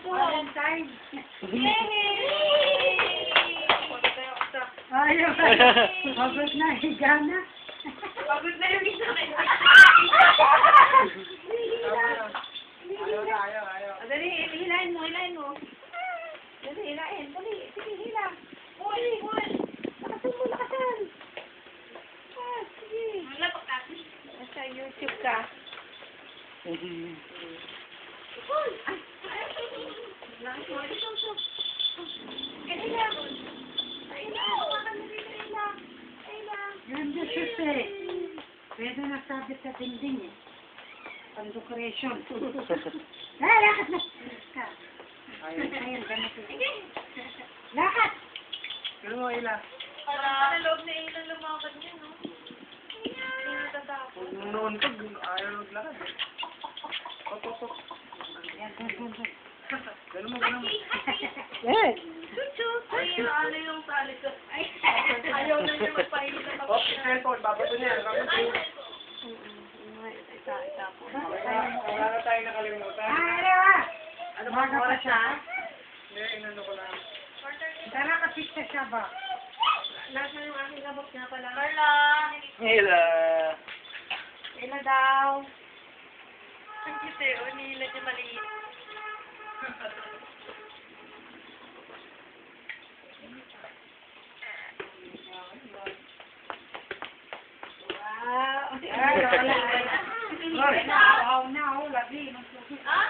Valentine. Ayaw. Pagod na, higa na. Pagod na yung isa. Ayaw. Dali, hilahin mo. Dali, hilahin. Dali, sige, hila. Uy. Lakasan. Ah, sige. Nasa YouTube ka. Ganda siya eh. Pwede nasabit sa dingding eh. Pang-decoration. Lakad na. Ayun, ganito. Lakad! Pero mo, Ila. Para loob na ilang lumakad niya, no? Hindi natatakot. Noon pag ayaw maglakad. Op. Ganun mo. Eh! Ay, ano yung sa likod? Ay, ayaw na niya magpahinga na Op, cellphone. Babato niya. Isa po. Wala na tayo nakalimutan. Ano ba oras siya? Hindi, inano ko lang. Tara kapit siya ba? Nasa yung aking labot nga pala. Carla! Ila. Ila daw. Ang cute eh. O, nila siya maliit. Wow na, labi. Ha?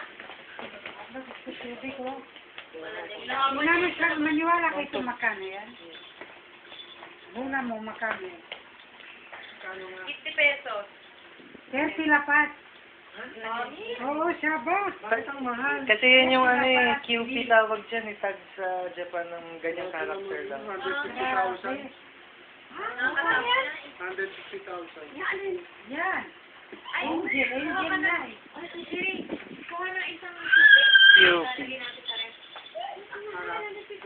Muna mo siya, maniwala kayo ito makano yan. Muna mo makano. 50 pesos. 30 lapat. Oo, siya ba? Bakit ang mahal? Kasi yun yung ano eh, QP tawag dyan eh, tag sa Japan ng ganyang character lang. 150,000. 150,000. Yan. Ay, Angel na eh. Ay, Siri, kuha ng isang tubig. QP. Lalagyan natin sa ref.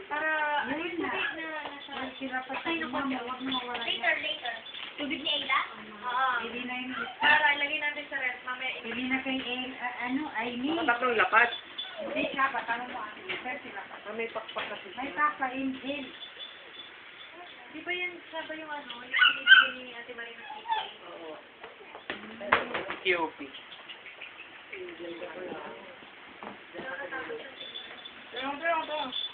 Para, Yun na. tubig na nasa... Ay, sila pa sa inyo, huwag mo mawala yan. Later. Tubig ni Ayla? Oo. Pili na yun. Para, ilagay natin sa ref. Mamaya, Pili na kay Aimee. Tatlong lapat. Hindi siya, batanong mo akin. 30 lapat. May pakpak kasi. May papa, Angel. di ba yan, saba yung ano, yung pinibigay ni Ate Marina Kike? Oo. QP. Nakakatakot siya.